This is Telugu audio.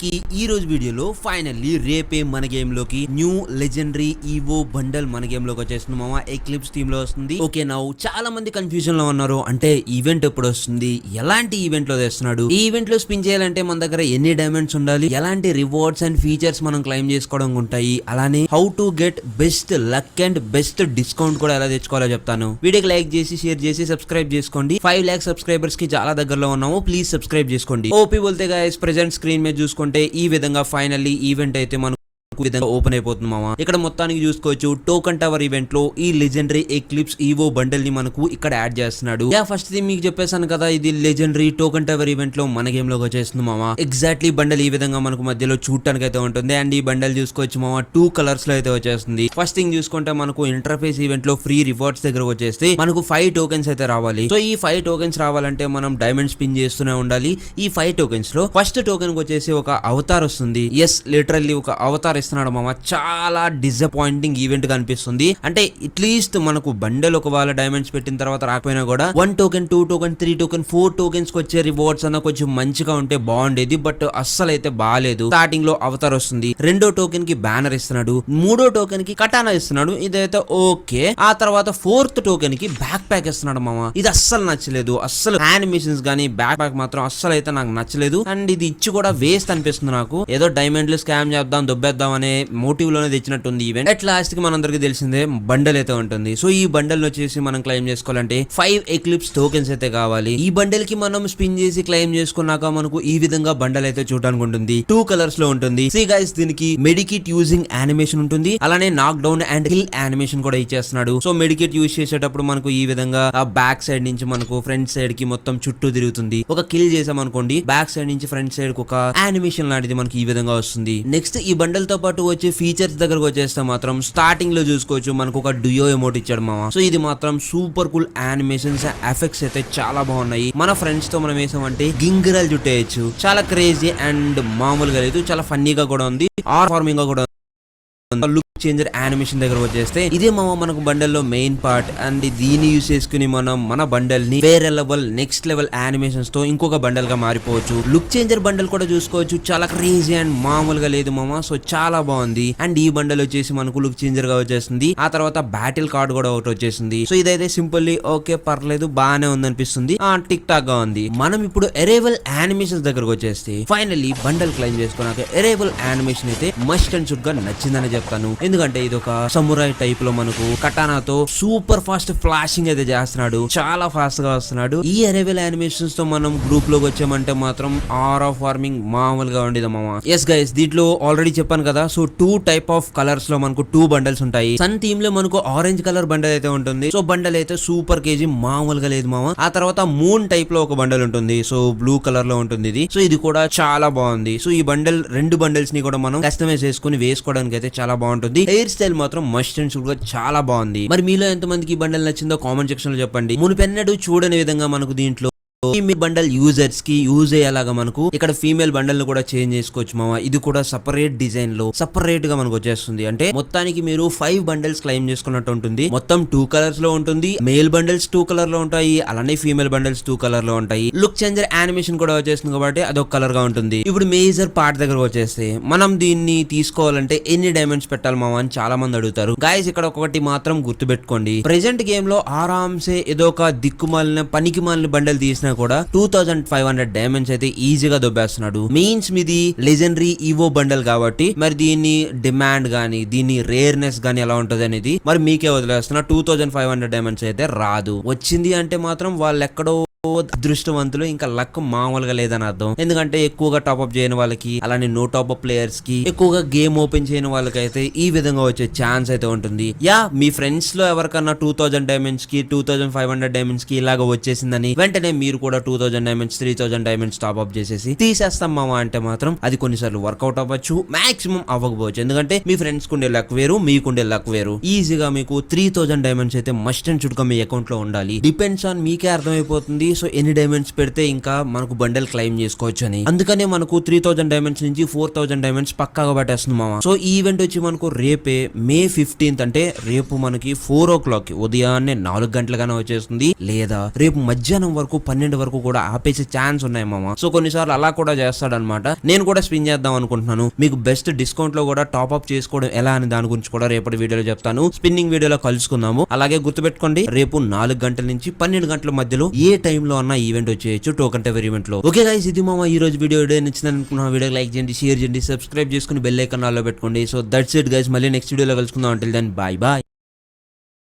ఈ రోజు వీడియోలో ఫైనల్లీ రేపే మన గేమ్ లోకి న్యూ లెజెండరీ ఈవో బండల్ మన గేమ్ లోకి వచ్చేస్తుంది మామ. ఎక్లిప్స్ టీమ్ లో వస్తుంది. ఓకే నౌ చాలా మంది కన్ఫ్యూజన్ లో ఉన్నారు. అంటే ఈవెంట్ ఎప్పుడు వస్తుంది, ఎలాంటి ఈవెంట్ లో తెస్తున్నాడు, ఈ ఈవెంట్ లో స్పిన్ చేయాలంటే మన దగ్గర ఎన్ని డైమండ్స్ ఉండాలి, ఎలాంటి రివార్డ్స్ అండ్ ఫీచర్స్ మనం క్లైమ్ చేసుకోవడం ఉంటాయి, అలానే how to get best luck and best discount కూడా ఎలా తెచ్చుకోవాలో చెప్తాను. వీడియోకి లైక్ చేసి షేర్ చేసి సబ్స్క్రైబ్ చేసుకోండి. 5 lakhs సబ్స్క్రైబర్స్ కి చాలా దగ్గరలో ఉన్నాము. ప్లీజ్ సబ్స్క్రైబ్ చేసుకోండి. ఓపీ బోల్తే గైస్ ప్రెజెంట్ స్క్రీన్ మీద చూసుకుంటే ఈ విధంగా ఫైనల్లీ ఈవెంట్ అయితే మనకు విధంగా ఓపెన్ అయిపోతుంది మామ. ఇక్కడ మొత్తానికి చూసుకోవచ్చు టోకన్ టవర్ ఈవెంట్ లో ఈ లెజెండరీ ఎక్లిప్స్ ఈవో బండల్ ని మనకు ఇక్కడ యాడ్ చేస్తున్నాడు. ఫస్ట్ థింగ్ మీకు చెప్పేసాను కదా, ఇది లెజెండరీ టోకన్ టవర్ ఈవెంట్ లో మన గేమ్ లోకి వచ్చేస్తుంది మామ. ఎగ్జాక్ట్లీ బండల్ ఈ విధంగా మనకు మధ్యలో చూడటానికి అయితే ఉంటుంది. అండ్ ఈ బండల్ చూసుకోవచ్చు మామ 2 కలర్స్ లో అయితే వచ్చేస్తుంది. ఫస్ట్ థింగ్ చూసుకుంటే మనకు ఇంటర్ఫేస్ ఈవెంట్ లో ఫ్రీ రివార్డ్స్ దగ్గర వచ్చేస్తే మనకు 5 టోకెన్స్ అయితే రావాలి. సో ఈ 5 టోకెన్స్ రావాలంటే మనం డైమండ్ స్పిన్ చేస్తూనే ఉండాలి. ఈ 5 టోకెన్స్ లో ఫస్ట్ టోకెన్ వచ్చేసి ఒక అవతార్ వస్తుంది. ఎస్ లిటరల్లీ ఒక అవతార్ ఇస్తున్నాడు మామ. చాలా డిసప్పాయింటింగ్ ఈవెంట్ గా అనిపిస్తుంది. అంటే అట్లీస్ట్ మనకు బండల్ ఒకవేళ డైమండ్స్ పెట్టిన తర్వాత రాకపోయినా కూడా 1 టోకెన్ 2 టోకెన్ 3 టోకెన్ 4 టోకెన్స్ వచ్చే రివార్డ్స్ అన్న కొంచెం మంచిగా ఉంటే బాగుండేది. బట్ అస్సలు అయితే బాగాలేదు. స్టార్టింగ్ లో అవతార్ వస్తుంది, 2వ టోకెన్ కి బ్యానర్ ఇస్తున్నాడు, 3వ టోకెన్ కి కటానా ఇస్తున్నాడు. ఇదైతే ఓకే. ఆ తర్వాత 4th టోకెన్ కి బ్యాక్ ప్యాక్ ఇస్తున్నాడు మామ. ఇది అస్సలు నచ్చలేదు. అస్సలు యానిమేషన్స్ గానీ బ్యాక్ ప్యాక్ మాత్రం అస్సలు అయితే నాకు నచ్చలేదు. అండ్ ఇది ఇచ్చి కూడా వేస్ట్ అనిపిస్తుంది నాకు. ఏదో డైమండ్లు స్కామ్ చేద్దాం దొబ్బేద్దాం అనే మోటివ్ లోనే తెచ్చినట్టుంది ఈవెంట్. అట్ లాస్ట్ కి మనందరికి తెలిసిందే బండల్ అయితే ఉంటుంది. సో ఈ బండల్ వచ్చేసి మనం క్లైమ్ చేసుకోవాలంటే 5 ఎక్లిప్స్ టోకెన్స్ అయితే కావాలి. ఈ బండల్ కి మనం స్పిన్ చేసి క్లైమ్ చేసుకున్నాక మనకు ఈ విధంగా బండల్ అయితే చూడడానికి ఉంటుంది. 2 కలర్స్ లో ఉంటుంది. సీ గైస్ దీనికి మెడికిట్ యూజింగ్ యానిమేషన్ ఉంటుంది, అలానే నాక్ డౌన్ అండ్ కిల్ యానిమేషన్ కూడా ఇచ్చేస్తున్నాడు. సో మెడికిట్ యూజ్ చేసేటప్పుడు మనకు ఈ విధంగా ఆ బ్యాక్ సైడ్ నుంచి మనకు ఫ్రంట్ సైడ్ కి మొత్తం చుట్టూ తిరుగుతుంది. ఒక కిల్ చేసాం అనుకోండి, బ్యాక్ సైడ్ నుంచి ఫ్రంట్ సైడ్ కి ఒక యానిమేషన్ లాంటిది మనకి ఈ విధంగా వస్తుంది. నెక్స్ట్ ఈ బండల్ తో పాటు వచ్చే ఫీచర్స్ దగ్గరకు వచ్చేస్తే మాత్రం స్టార్టింగ్ లో చూసుకోవచ్చు మనకు ఒక డుయో ఎమోట్ ఇచ్చాడు మామ. సో ఇది మాత్రం సూపర్ కూల్ యానిమేషన్స్ ఎఫెక్ట్స్ అయితే చాలా బాగున్నాయి. మన ఫ్రెండ్స్ తో మనం వేసామంటే గింగిరల్ చుట్టేయచ్చు. చాలా క్రేజీ అండ్ మామూలుగా లేదు, చాలా ఫన్నీగా కూడా ఉంది, ఆర్ ఫార్మింగ్ గా కూడా లుక్ చేంజర్ యానిమేషన్ దగ్గర వచ్చేస్తే ఇదే మామ మనకు బండల్ లో మెయిన్ పార్ట్. అండ్ దీన్ని యూస్ చేసుకుని మనం మన బండల్ ని వేరే లెవెల్ నెక్స్ట్ లెవెల్ యానిమేషన్స్ తో ఇంకొక బండల్ గా మారిపోవచ్చు. లుక్ చేంజర్ బండల్ కూడా చూసుకోవచ్చు, చాలా క్రేజీ అండ్ మామూలుగా లేదు మామ. సో చాలా బాగుంది. అండ్ ఈ బండల్ వచ్చేసి మనకు లుక్ చేంజర్ గా వచ్చేస్తుంది. ఆ తర్వాత బ్యాటిల్ కార్డ్ కూడా ఒకటి వచ్చేసింది. సో ఇదైతే సింపుల్లీ ఓకే పర్లేదు బాగానే ఉంది అనిపిస్తుంది, టిక్ టాక్ గా ఉంది. మనం ఇప్పుడు ఎరేవల్ యానిమేషన్స్ దగ్గరకు వచ్చేస్తే ఫైనల్లీ బండల్ క్లైమ్ చేసుకున్నాక ఎరేవల్ యానిమేషన్ అయితే మస్ట్ అండ్ షుడ్ గా నచ్చిందని చెప్తాను. ఎందుకంటే ఇది ఒక సమురాయ్ టైప్ లో మనకు కటానాతో సూపర్ ఫాస్ట్ ఫ్లాషింగ్ అయితే చేస్తున్నాడు, చాలా ఫాస్ట్ గా వస్తున్నాడు. ఈ అరేవల్ యానిమేషన్స్ తో మనం గ్రూప్ లోకి వచ్చామంటే మాత్రం ఆర్ ఆఫ్ ఫార్మింగ్ మామూలుగా ఉండేది మామ. ఎస్ గైస్ దీంట్లో ఆల్రెడీ చెప్పాను కదా, సో 2 టైప్ ఆఫ్ కలర్స్ లో మనకు 2 బండల్స్ ఉంటాయి. సన్ థీమ్ లో మనకు ఆరెంజ్ కలర్ బండల్ అయితే ఉంటుంది. సో బండల్ అయితే సూపర్ కేజీ మామూలుగా లేదు మామ. ఆ తర్వాత మూన్ టైప్ లో ఒక బండల్ ఉంటుంది. సో బ్లూ కలర్ లో ఉంటుంది ఇది. సో ఇది కూడా చాలా బాగుంది. సో ఈ బండల్ 2 బండల్స్ ని కూడా మనం కస్టమైజ్ చేసుకుని వేసుకోవడానికి అయితే చాలా బాగుంటుంది. హెయిర్ స్టైల్ మాత్రం మస్ట్ అండ్ షుడ్ గా చాలా బాగుంది. మరి మీలో ఎంతమందికి ఈ బండల్ నచ్చిందో కామెంట్ సెక్షన్ లో చెప్పండి. మునుపెన్నడూ చూడని విధంగా మనకు దీంట్లో ఫీమేల్ బండల్ యూజర్స్ కి యూజ్ అయ్యేలాగా మనకు ఇక్కడ ఫీమేల్ బండల్ ను కూడా చేంజ్ చేసుకోవచ్చు మామ. ఇది కూడా సపరేట్ డిజైన్ లో సపరేట్ గా మనకు వచ్చేస్తుంది. అంటే మొత్తానికి మీరు 5 బండల్స్ క్లైమ్ చేసుకున్నట్టు ఉంటుంది. మొత్తం 2 కలర్స్ లో ఉంటుంది. మేల్ బండల్స్ 2 కలర్ లో ఉంటాయి, అలానే ఫీమేల్ బండల్స్ 2 కలర్ లో ఉంటాయి. లుక్ చేంజర్ యానిమేషన్ కూడా వచ్చేస్తుంది కాబట్టి అదొక కలర్ గా ఉంటుంది. ఇప్పుడు మేజర్ పార్ట్ దగ్గర వచ్చేస్తే మనం దీన్ని తీసుకోవాలంటే ఎన్ని డైమండ్స్ పెట్టాలి మామ అని చాలా మంది అడుగుతారు. గాయస్ ఇక్కడ ఒకటి మాత్రం గుర్తుపెట్టుకోండి, ప్రెజెంట్ గేమ్ లో ఆరాంసే ఏదో ఒక దిక్కుమాలిన పనికి మాలిన బండల్ తీసిన కూడా 2500 డైమండ్స్ అయితే ఈజీగా దొబ్బేస్తున్నాడు. మీన్స్ మీది లెజెండరీ ఈవో బండల్ కాబట్టి మరి దీన్ని డిమాండ్ గానీ దీన్ని రేర్నెస్ గానీ ఎలా ఉంటది అనేది మరి మీకే వదిలేస్తున్నా. 2500 డైమండ్స్ అయితే రాదు. వచ్చింది అంటే మాత్రం వాళ్ళు ఎక్కడో అదృష్టవంతులు, ఇంకా లక్ మామూలుగా లేదని అర్థం. ఎందుకంటే ఎక్కువగా టాప్అప్ చేయని వాళ్ళకి, అలానే నో టాప్అప్ ప్లేయర్స్ కి, ఎక్కువగా గేమ్ ఓపెన్ చేయని వాళ్ళకి అయితే ఈ విధంగా వచ్చే ఛాన్స్ అయితే ఉంటుంది. మీ ఫ్రెండ్స్ లో ఎవరికన్నా 2000 డైమండ్స్ కి 2500 డైమండ్స్ కి ఇలాగ వచ్చేసిందని వెంటనే మీరు కూడా 2000 డైమండ్స్ 3000 డైమండ్స్ టాప్అప్ చేసేసి తీసేస్తాం మామ అంటే మాత్రం అది కొన్నిసార్లు వర్కౌట్ అవ్వచ్చు, మాక్సిమం అవ్వకపోవచ్చు. ఎందుకంటే మీ ఫ్రెండ్స్ కుండే లక్ వేరు, మీకుండే లక్ వేరు. ఈజీగా మీకు 3000 డైమండ్స్ అయితే మస్ట్ అండ్ షుడ్ గా మీ అకౌంట్ లో ఉండాలి. డిపెండ్స్ ఆన్ మీకే అర్థమైపోతుంది సో ఎన్ని డైమండ్స్ పెడితే ఇంకా మనకు బండల్ క్లైమ్ చేసుకోవచ్చు అని. అందుకనే మనకు 3000 డైమండ్స్ నుంచి 4000 డైమండ్స్ పక్కాగా పట్టేస్తుంది మామ. సో ఈ ఈవెంట్ వచ్చి మనకు రేపే May 15th, అంటే రేపు మనకి 4 o'clock ఉదయాన్నే 4 గంటలుగానే వచ్చేస్తుంది, లేదా రేపు మధ్యాహ్నం వరకు 12 వరకు కూడా ఆపేసే ఛాన్స్ ఉన్నాయి మామ. సో కొన్నిసార్లు అలా కూడా చేస్తాడనమాట. నేను కూడా స్పిన్ చేద్దాం అనుకుంటున్నాను. మీకు బెస్ట్ డిస్కౌంట్ లో కూడా టాప్ అప్ చేసుకోవడం ఎలా అని దాని గురించి కూడా రేపటి వీడియోలో చెప్తాను. స్పిన్నింగ్ వీడియోలో కలుసుకుందాము. అలాగే గుర్తుపెట్టుకోండి, రేపు 4 గంటల నుంచి 12 గంటల మధ్యలో ఏ టైంలో అన్న ఈవెంట్ వచ్చేయచ్చు టోకెన్ టవర్ ఈవెంట్ లో. ఓకే గైస్, ఇది మామ ఈ రోజు వీడియో నచ్చిందని అనుకున్నా. వీడియో లైక్ చేయండి, షేర్ చేయండి, సబ్స్క్రైబ్ చేసుకుని బెల్ ఐకాన్ ఆల్లో పెట్టుకోండి. సో దట్స్ ఇట్ గైస్, మళ్ళీ నెక్స్ట్ వీడియోలో కలుసుకుందాం. Until then bye bye.